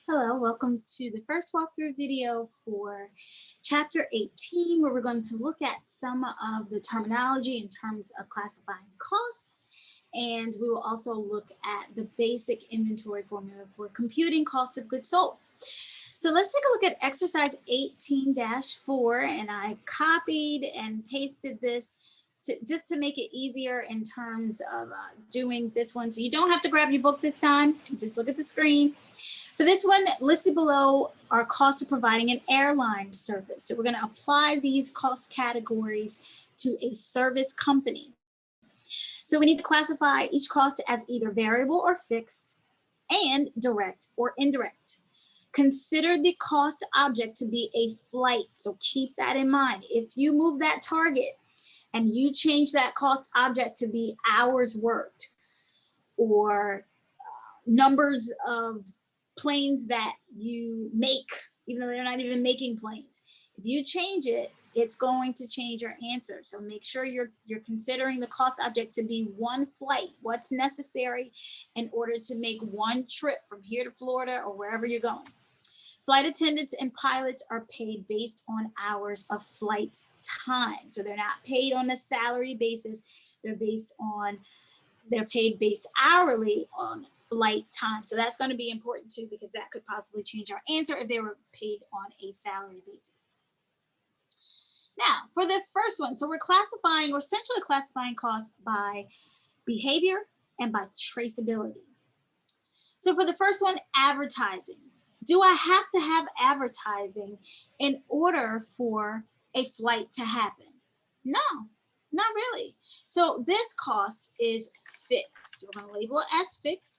Hello, welcome to the first walkthrough video for Chapter 18, where we're going to look at some of the terminology in terms of classifying costs, and we will also look at the basic inventory formula for computing cost of goods sold. So let's take a look at exercise 18-4, and I copied and pasted this just to make it easier in terms of doing this one. So you don't have to grab your book this time, just look at the screen. For this one, listed below are costs of providing an airline service. So we're going to apply these cost categories to a service company. So we need to classify each cost as either variable or fixed and direct or indirect. Consider the cost object to be a flight. So keep that in mind. If you move that target and you change that cost object to be hours worked or numbers of planes that you make, even though they're not even making planes. If you change it, it's going to change your answer. So make sure you're considering the cost object to be one flight, what's necessary in order to make one trip from here to Florida or wherever you're going. Flight attendants and pilots are paid based on hours of flight time. So they're not paid on a salary basis. They're paid based hourly on flight time. So that's going to be important too, because that could possibly change our answer if they were paid on a salary basis. Now, for the first one, so we're essentially classifying costs by behavior and by traceability. So for the first one, advertising. Do I have to have advertising in order for a flight to happen? No, not really. So this cost is fixed. We're going to label it as fixed.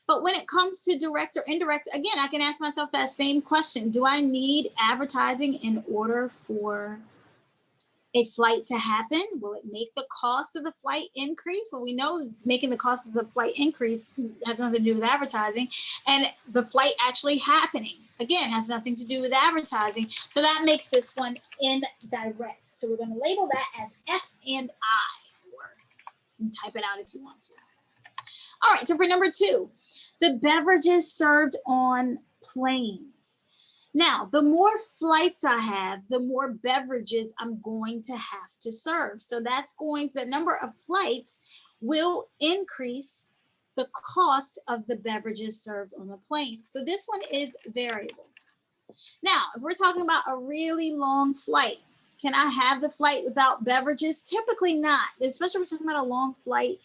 But when it comes to direct or indirect, again, I can ask myself that same question. Do I need advertising in order for a flight to happen? Will it make the cost of the flight increase? Well, we know making the cost of the flight increase has nothing to do with advertising, and the flight actually happening, again, has nothing to do with advertising. So that makes this one indirect. So we're going to label that as F and I, or you can type it out if you want to. All right, so for number 2, the beverages served on planes. Now, the more flights I have, the more beverages I'm going to have to serve. So the number of flights will increase the cost of the beverages served on the plane. So this one is variable. Now, if we're talking about a really long flight, can I have the flight without beverages? Typically not, especially if we're talking about a long flight,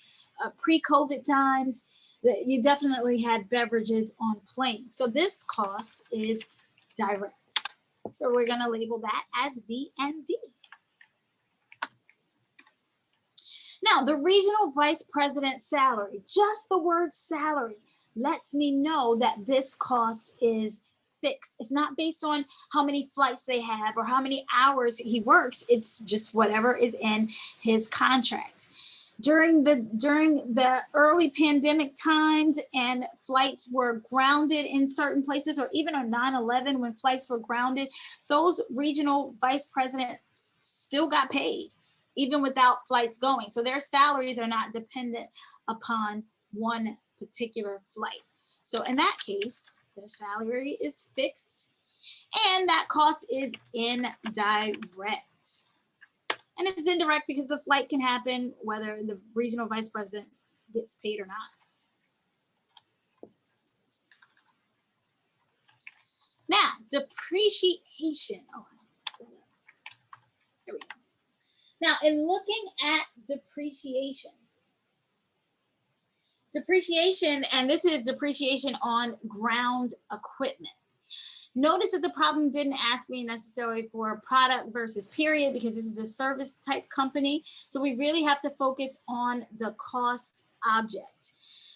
pre-COVID times, you definitely had beverages on planes. So this cost is direct. So we're going to label that as B and D. Now, the regional vice president salary, just the word salary, lets me know that this cost is fixed. It's not based on how many flights they have or how many hours he works. It's just whatever is in his contract. During the early pandemic times and flights were grounded in certain places, or even on 9/11 when flights were grounded, those regional vice presidents still got paid even without flights going. So their salaries are not dependent upon one particular flight. So in that case, their salary is fixed and that cost is indirect. And it's indirect because the flight can happen whether the regional vice president gets paid or not. Now, depreciation. Oh, here we go. Now, in looking at depreciation, and this is depreciation on ground equipment. Notice that the problem didn't ask me necessarily for product versus period because this is a service type company. So we really have to focus on the cost object.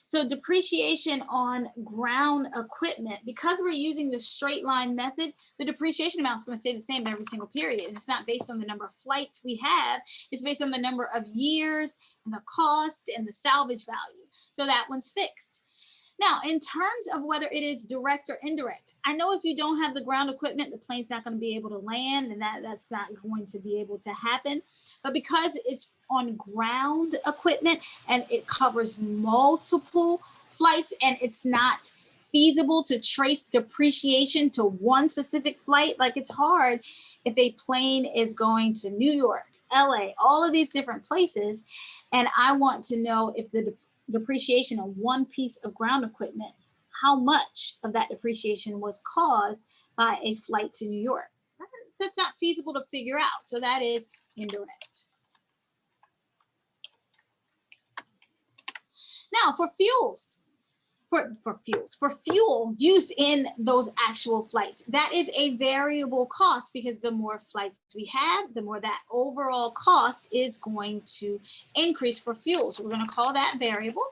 So depreciation on ground equipment, because we're using the straight line method, the depreciation amount is going to stay the same every single period. And it's not based on the number of flights we have. It's based on the number of years and the cost and the salvage value. So that one's fixed. Now, in terms of whether it is direct or indirect, I know if you don't have the ground equipment, the plane's not going to be able to land, and that's not going to be able to happen. But because it's on ground equipment and it covers multiple flights and it's not feasible to trace depreciation to one specific flight. Like it's hard if a plane is going to New York, LA, all of these different places, and I want to know if the depreciation of one piece of ground equipment, how much of that depreciation was caused by a flight to New York. That's not feasible to figure out. So that is indirect. Now for fuels, for fuel used in those actual flights, that is a variable cost because the more flights we have, the more that overall cost is going to increase for fuel. So we're going to call that variable.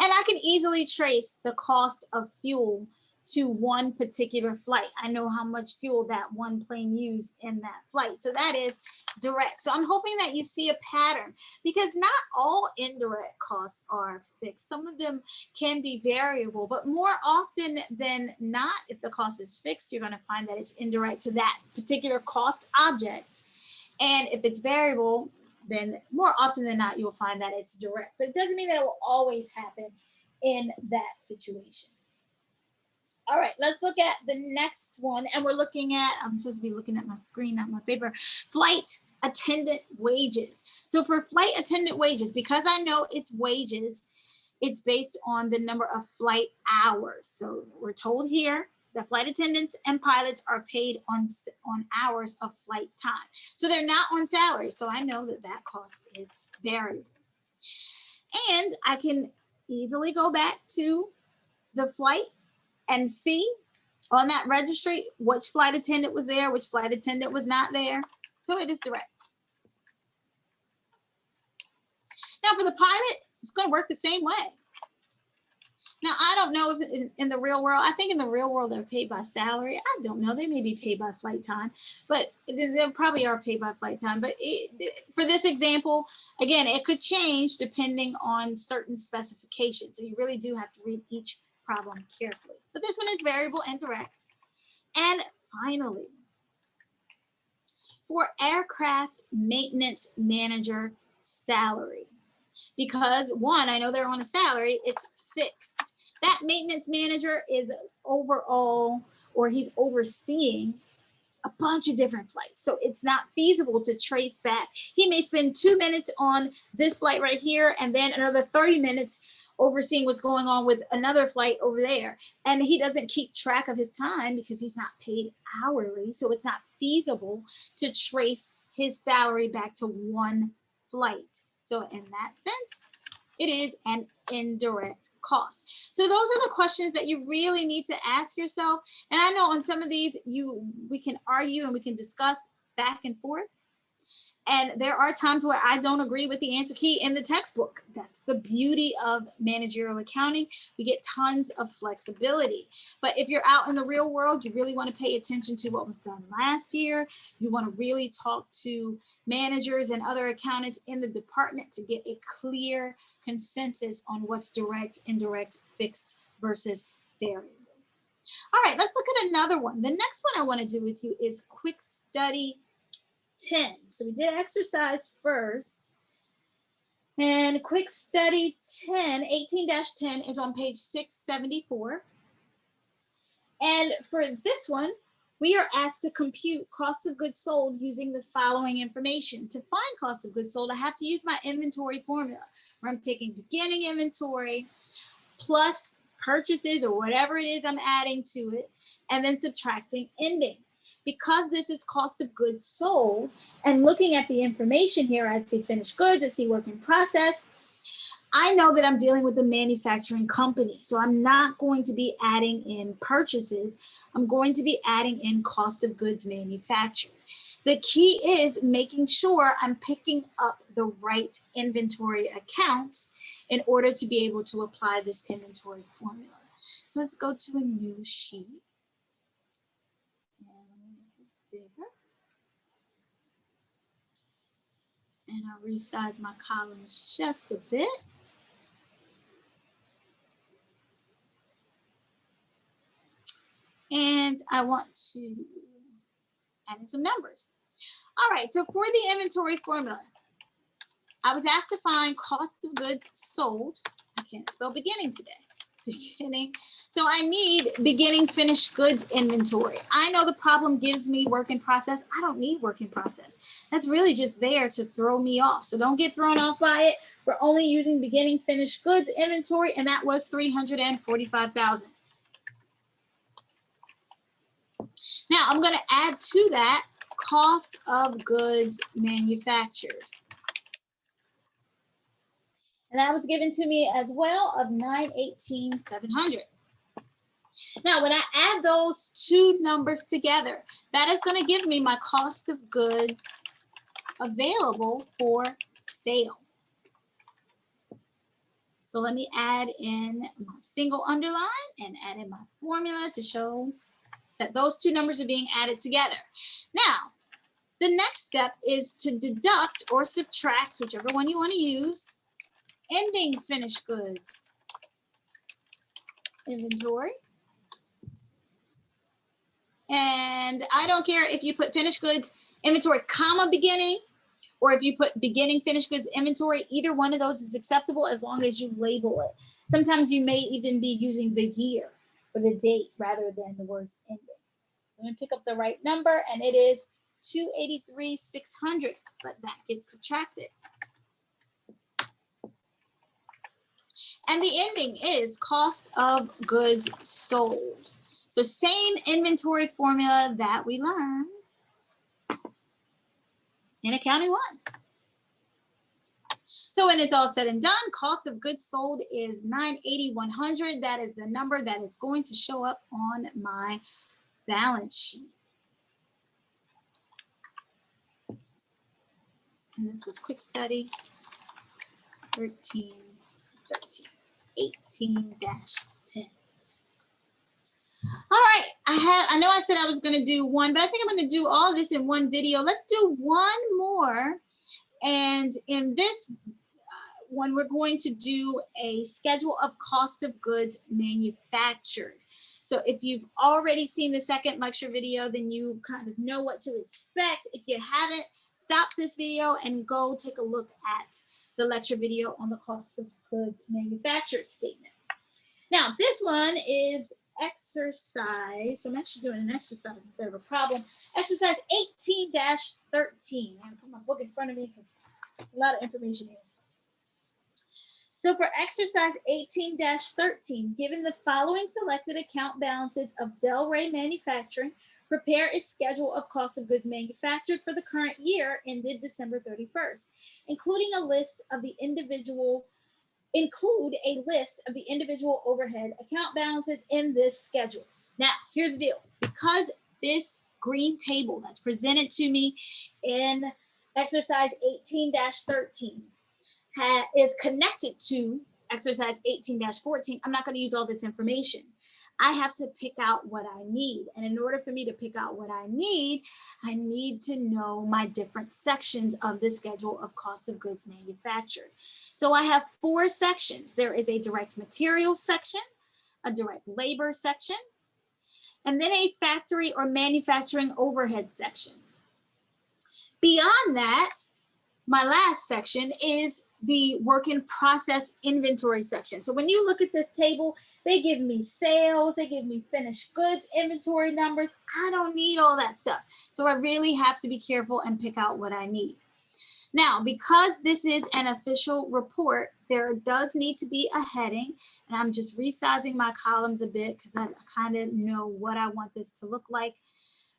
And I can easily trace the cost of fuel to one particular flight. I know how much fuel that one plane used in that flight. So that is direct. So I'm hoping that you see a pattern because not all indirect costs are fixed. Some of them can be variable, but more often than not, if the cost is fixed, you're going to find that it's indirect to that particular cost object. And if it's variable, then more often than not, you'll find that it's direct. But it doesn't mean that it will always happen in that situation. All right, let's look at the next one. And we're looking at, I'm supposed to be looking at my screen, not my paper, flight attendant wages. So for flight attendant wages, because I know it's wages, it's based on the number of flight hours. So we're told here that flight attendants and pilots are paid on hours of flight time. So they're not on salary. So I know that that cost is variable. And I can easily go back to the flight and see on that registry which flight attendant was there, which flight attendant was not there. So it is direct. Now for the pilot, it's going to work the same way. Now, I don't know if in the real world, I think in the real world they're paid by salary. I don't know. They may be paid by flight time, but they probably are paid by flight time. But for this example, again, it could change depending on certain specifications. So you really do have to read each problem carefully. But this one is variable and direct. And finally, for aircraft maintenance manager salary, because one, I know they're on a salary, it's fixed. That maintenance manager is overall, or he's overseeing a bunch of different flights. So it's not feasible to trace back. He may spend 2 minutes on this flight right here and then another 30 minutes overseeing what's going on with another flight over there. And he doesn't keep track of his time because he's not paid hourly. So it's not feasible to trace his salary back to one flight. So in that sense, it is an indirect cost. So those are the questions that you really need to ask yourself. And I know on some of these, we can argue and we can discuss back and forth. And there are times where I don't agree with the answer key in the textbook. That's the beauty of managerial accounting. We get tons of flexibility. But if you're out in the real world, you really want to pay attention to what was done last year. You want to really talk to managers and other accountants in the department to get a clear consensus on what's direct, indirect, fixed versus variable. All right, let's look at another one. The next one I want to do with you is quick study 10. So we did exercise first. And quick study 10, 18-10 is on page 674. And for this one, we are asked to compute cost of goods sold using the following information. To find cost of goods sold, I have to use my inventory formula, where I'm taking beginning inventory plus purchases or whatever it is I'm adding to it, and then subtracting ending. Because this is cost of goods sold, and looking at the information here, I see finished goods, I see work in process, I know that I'm dealing with a manufacturing company. So I'm not going to be adding in purchases. I'm going to be adding in cost of goods manufactured. The key is making sure I'm picking up the right inventory accounts in order to be able to apply this inventory formula. So let's go to a new sheet. And I'll resize my columns just a bit. And I want to add in some numbers. All right, so for the inventory formula, I was asked to find cost of goods sold. I can't spell beginning today. beginning. So I need beginning finished goods inventory. I know the problem gives me work in process. I don't need work in process. That's really just there to throw me off. So don't get thrown off by it. We're only using beginning finished goods inventory, and that was 345,000. Now I'm going to add to that cost of goods manufactured. And that was given to me as well of 918,700. Now, when I add those two numbers together, that is going to give me my cost of goods available for sale. So let me add in my single underline and add in my formula to show that those two numbers are being added together. Now, the next step is to deduct or subtract, whichever one you want to use, ending finished goods inventory. And I don't care if you put finished goods inventory, comma, beginning, or if you put beginning finished goods inventory, either one of those is acceptable as long as you label it. Sometimes you may even be using the year or the date rather than the words ending. I'm going to pick up the right number, and it is 283,600, but that gets subtracted. And the ending is cost of goods sold. So same inventory formula that we learned in Accounting 1. So when it's all said and done, cost of goods sold is 980,100. That is the number that is going to show up on my balance sheet. And this was quick study 13, 18-10. All right, I know I said I was going to do one, but I think I'm going to do all this in one video. Let's do one more. And in this one, we're going to do a schedule of cost of goods manufactured. So if you've already seen the second lecture video, then you kind of know what to expect. If you haven't, stop this video and go take a look at the lecture video on the cost of goods manufactured statement. Now, this one is exercise. So I'm actually doing an exercise instead of a problem. Exercise 18-13. I'm put my book in front of me because a lot of information here. So for exercise 18-13, given the following selected account balances of Delray Manufacturing, prepare its schedule of cost of goods manufactured for the current year ended December 31st, include a list of the individual overhead account balances in this schedule. Now, here's the deal. Because this green table that's presented to me in exercise 18-13 is connected to exercise 18-14, I'm not going to use all this information. I have to pick out what I need. And in order for me to pick out what I need to know my different sections of the schedule of cost of goods manufactured. So I have 4 sections. There is a direct material section, a direct labor section, and then a factory or manufacturing overhead section. Beyond that, my last section is the work in process inventory section. So when you look at this table, they give me sales, they give me finished goods inventory numbers. I don't need all that stuff. So I really have to be careful and pick out what I need. Now, because this is an official report, there does need to be a heading, and I'm just resizing my columns a bit because I kind of know what I want this to look like.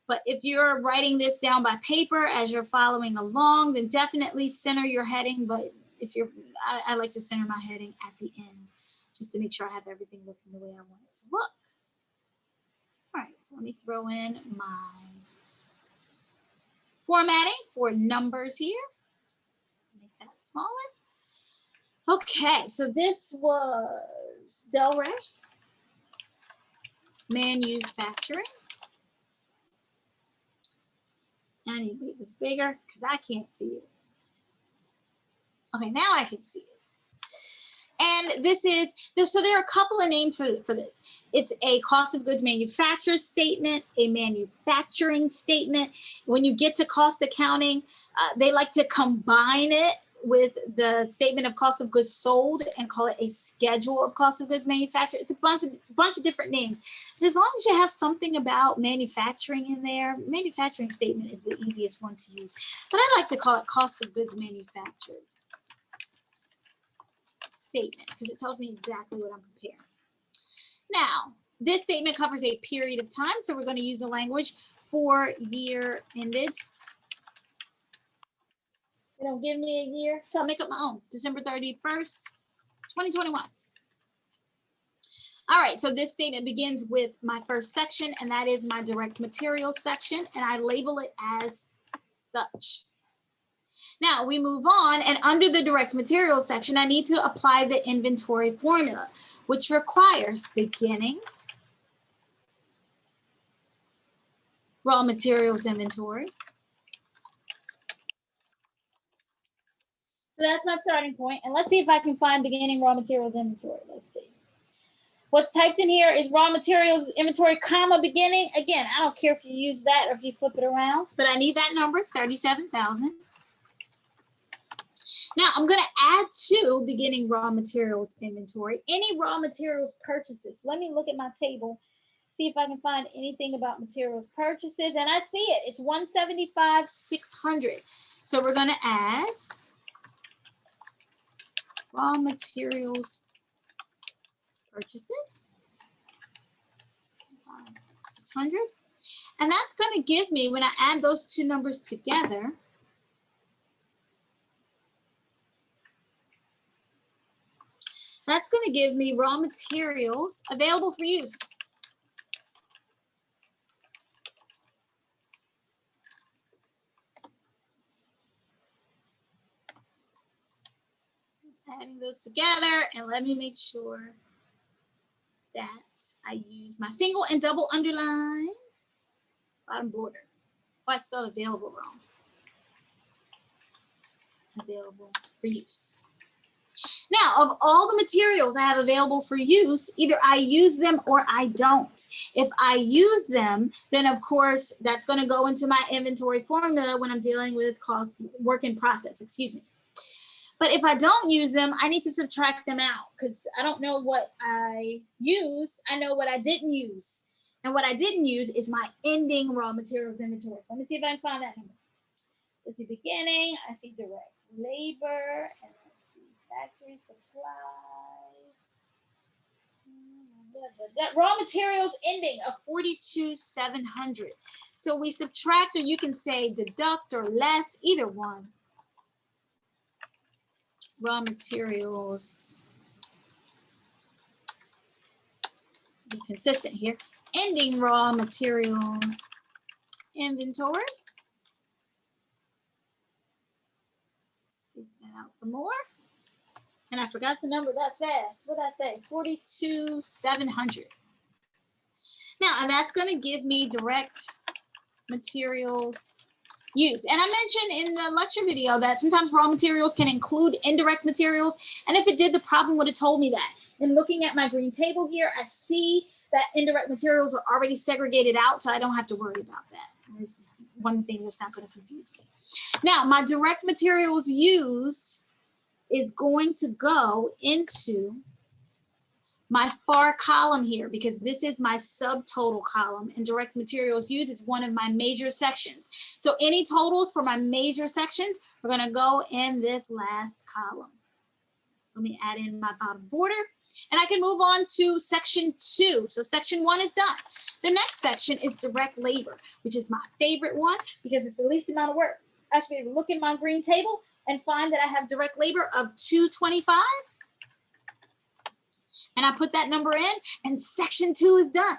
But if you're writing this down by paper as you're following along, then definitely center your heading. But if you're, I like to center my heading at the end just to make sure I have everything looking the way I want it to look. All right, so let me throw in my formatting for numbers here. Make that smaller. Okay, so this was Delray Manufacturing. I need to make this bigger because I can't see it. Okay, now I can see it. And this is, so there are a couple of names for this. It's a cost of goods manufactured statement, a manufacturing statement. When you get to cost accounting, they like to combine it with the statement of cost of goods sold and call it a schedule of cost of goods manufactured. It's a bunch of different names. But as long as you have something about manufacturing in there, manufacturing statement is the easiest one to use. But I like to call it cost of goods manufactured statement because it tells me exactly what I'm comparing. Now, this statement covers a period of time, so we're going to use the language for year ended. They don't give me a year, so I'll make up my own. December 31st, 2021. All right, so this statement begins with my first section, and that is my direct materials section, and I label it as such. Now we move on, and under the direct materials section, I need to apply the inventory formula, which requires beginning, raw materials inventory. So that's my starting point. And let's see if I can find beginning raw materials inventory. Let's see. What's typed in here is raw materials inventory, comma, beginning. Again, I don't care if you use that or if you flip it around, but I need that number, 37,000. Now I'm going to add to beginning raw materials inventory any raw materials purchases. Let me look at my table, see if I can find anything about materials purchases, and I see it. It's 175,600. So we're going to add raw materials purchases, 600. And that's going to give me, when I add those two numbers together, that's going to give me raw materials available for use. Adding those together, and let me make sure that I use my single and double underlines, bottom border. Oh, I spelled available wrong. Available for use. Now, of all the materials I have available for use, either I use them or I don't. If I use them, then of course, that's going to go into my inventory formula when I'm dealing with cost, work in process, excuse me. But if I don't use them, I need to subtract them out because I don't know what I use. I know what I didn't use. And what I didn't use is my ending raw materials inventory. So let me see if I can find that number. Let's see, beginning, I see direct labor, and let's see, factory supplies. That raw materials ending of 42,700. So we subtract, or you can say deduct or less, either one. Raw materials, be consistent here, ending raw materials inventory. Space that out some more. And I forgot the number that fast. What did I say? 42,700. Now, and that's going to give me direct materials use. And I mentioned in the lecture video that sometimes raw materials can include indirect materials. And if it did, the problem would have told me that. And looking at my green table here, I see that indirect materials are already segregated out, so I don't have to worry about that. This is one thing that's not going to confuse me. Now, my direct materials used is going to go into my FAR column here because this is my subtotal column, and direct materials used is one of my major sections. So any totals for my major sections are going to go in this last column. Let me add in my bottom border, and I can move on to section 2. So section 1 is done. The next section is direct labor, which is my favorite one because it's the least amount of work. I should be able to look in my green table and find that I have direct labor of 225. And I put that number in, and section 2 is done.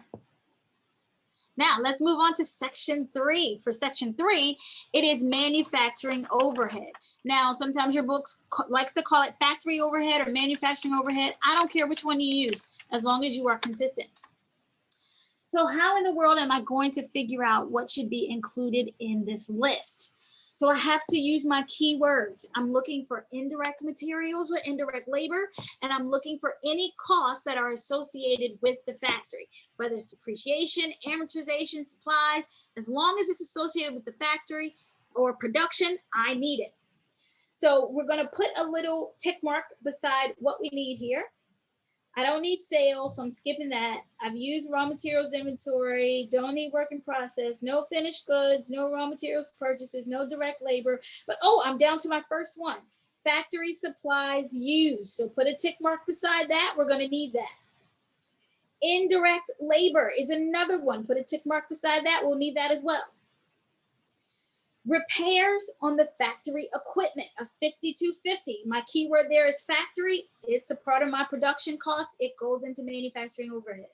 Now let's move on to section 3. For section 3, it is manufacturing overhead. Now, sometimes your books likes to call it factory overhead or manufacturing overhead. I don't care which one you use, as long as you are consistent. So how in the world am I going to figure out what should be included in this list? So I have to use my keywords. I'm looking for indirect materials or indirect labor, and I'm looking for any costs that are associated with the factory, whether it's depreciation, amortization, supplies. As long as it's associated with the factory or production, I need it. So we're going to put a little tick mark beside what we need here. I don't need sales, so I'm skipping that. I've used raw materials inventory, don't need work in process, no finished goods, no raw materials purchases, no direct labor. But oh, I'm down to my first one, factory supplies used. So put a tick mark beside that. We're going to need that. Indirect labor is another one. Put a tick mark beside that. We'll need that as well. Repairs on the factory equipment of 5250. My keyword there is factory. It's a part of my production cost. It goes into manufacturing overhead.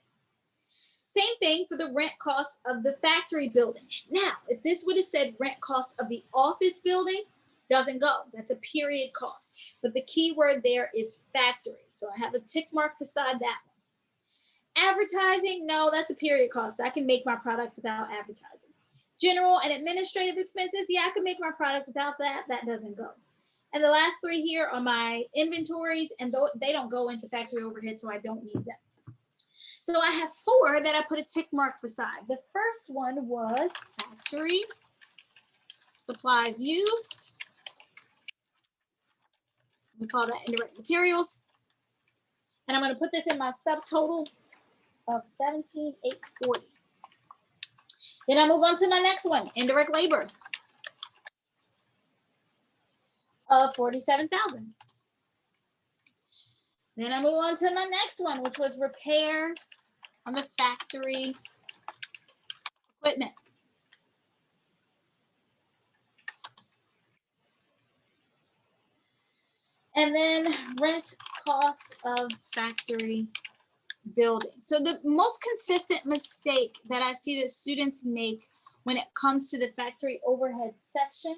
Same thing for the rent cost of the factory building. Now, if this would have said rent cost of the office building, doesn't go. That's a period cost. But the keyword there is factory. So I have a tick mark beside that one. Advertising, no, that's a period cost. I can make my product without advertising. General and administrative expenses, yeah, I can make my product without that. That doesn't go. And the last three here are my inventories, and they don't go into factory overhead, so I don't need them. So I have four that I put a tick mark beside. The first one was factory supplies used. We call that indirect materials. And I'm going to put this in my subtotal of 17,840. Then I move on to my next one, indirect labor of 47,000. Then I move on to my next one, which was repairs on the factory equipment. And then rent cost of factory building. So the most consistent mistake that I see that students make when it comes to the factory overhead section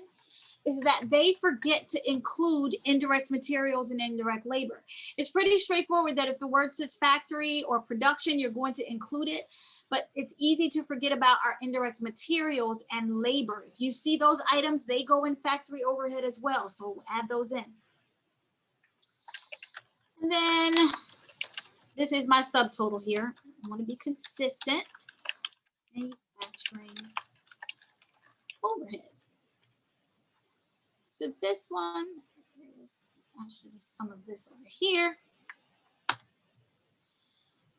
is that they forget to include indirect materials and indirect labor. It's pretty straightforward that if the word says factory or production, you're going to include it, but it's easy to forget about our indirect materials and labor. If you see those items, they go in factory overhead as well, so add those in. And then this is my subtotal here. I want to be consistent. Manufacturing overhead. So this one is actually some of this over here.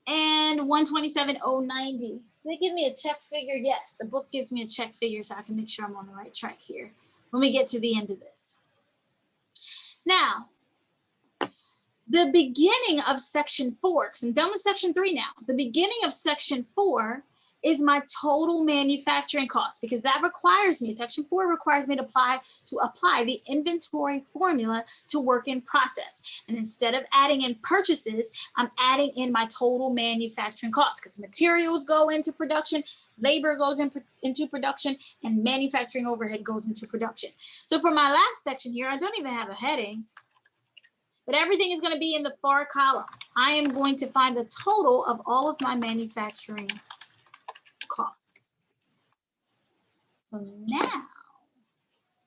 And 127,090. So they give me a check figure. Yes, the book gives me a check figure so I can make sure I'm on the right track here when we get to the end of this. Now, the beginning of section 4, because I'm done with section 3 now. The beginning of section 4 is my total manufacturing cost, because that requires me, section 4 requires me to apply the inventory formula to work in process. And instead of adding in purchases, I'm adding in my total manufacturing cost, because materials go into production, labor goes into production, and manufacturing overhead goes into production. So for my last section here, I don't even have a heading, but everything is going to be in the far column. I am going to find the total of all of my manufacturing costs. So now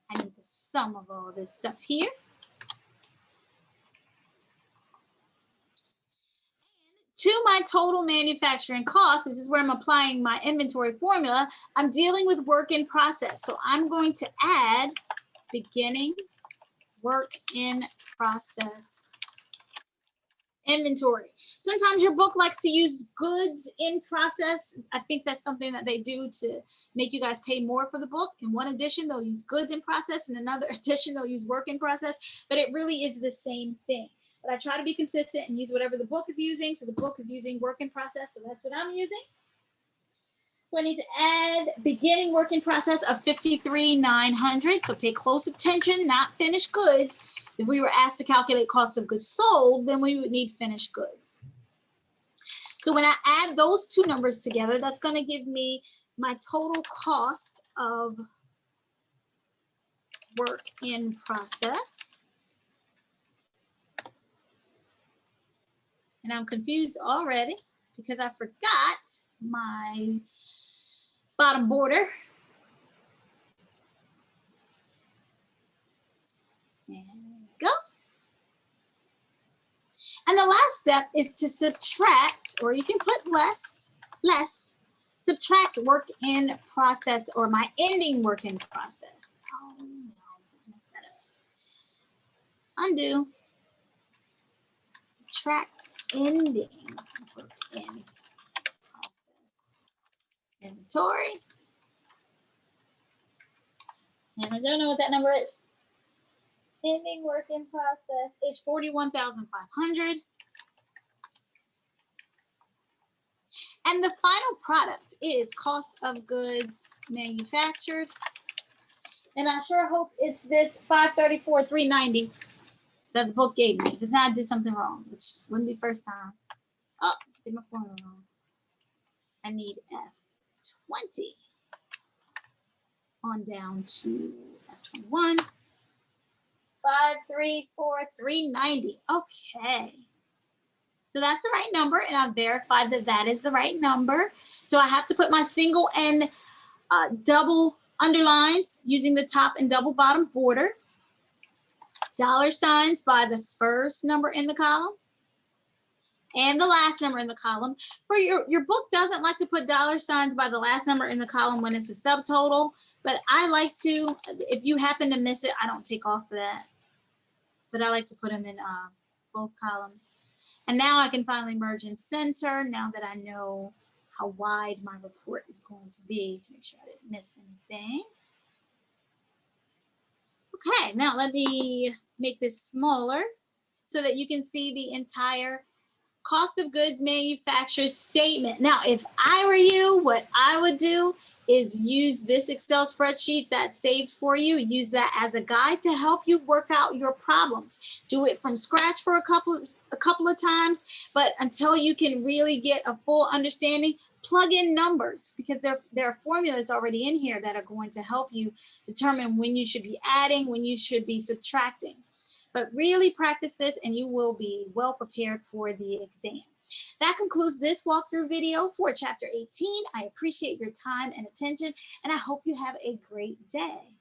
I need the sum of all this stuff here. And to my total manufacturing costs, this is where I'm applying my inventory formula. I'm dealing with work in process. So I'm going to add beginning work in process inventory. Sometimes your book likes to use goods in process. I think that's something that they do to make you guys pay more for the book. In one edition, they'll use goods in process. In another edition, they'll use work in process. But it really is the same thing. But I try to be consistent and use whatever the book is using. So the book is using work in process. So that's what I'm using. So I need to add beginning work in process of 53,900. So pay close attention, not finished goods. If we were asked to calculate cost of goods sold, then we would need finished goods. So when I add those two numbers together, that's going to give me my total cost of work in process. And I'm confused already because I forgot my bottom border. And go. And the last step is to subtract, or you can put less, subtract work in process or my ending work in process. Oh no, I messed that up. undo, subtract, ending, work in process, inventory. And I don't know what that number is. Ending work in process is 41,500. And the final product is cost of goods manufactured. And I sure hope it's this 534,390 that the book gave me. If not, I did something wrong, which wouldn't be first time. Oh, did my formula wrong. I need F20 on down to F21. 534,390. Okay. So that's the right number, and I've verified that that is the right number. So I have to put my single and double underlines using the top and double bottom border. Dollar signs by the first number in the column and the last number in the column. For your book doesn't like to put dollar signs by the last number in the column when it's a subtotal, but I like to. If you happen to miss it, I don't take off that, but I like to put them in both columns. And now I can finally merge and center now that I know how wide my report is going to be to make sure I didn't miss anything. Okay, now let me make this smaller so that you can see the entire cost of goods manufactured statement. Now, if I were you, what I would do is use this Excel spreadsheet that's saved for you. Use that as a guide to help you work out your problems. Do it from scratch for a couple of times, but until you can really get a full understanding, plug in numbers because there are formulas already in here that are going to help you determine when you should be adding, when you should be subtracting. But really practice this and you will be well prepared for the exam. That concludes this walkthrough video for Chapter 18. I appreciate your time and attention, and I hope you have a great day.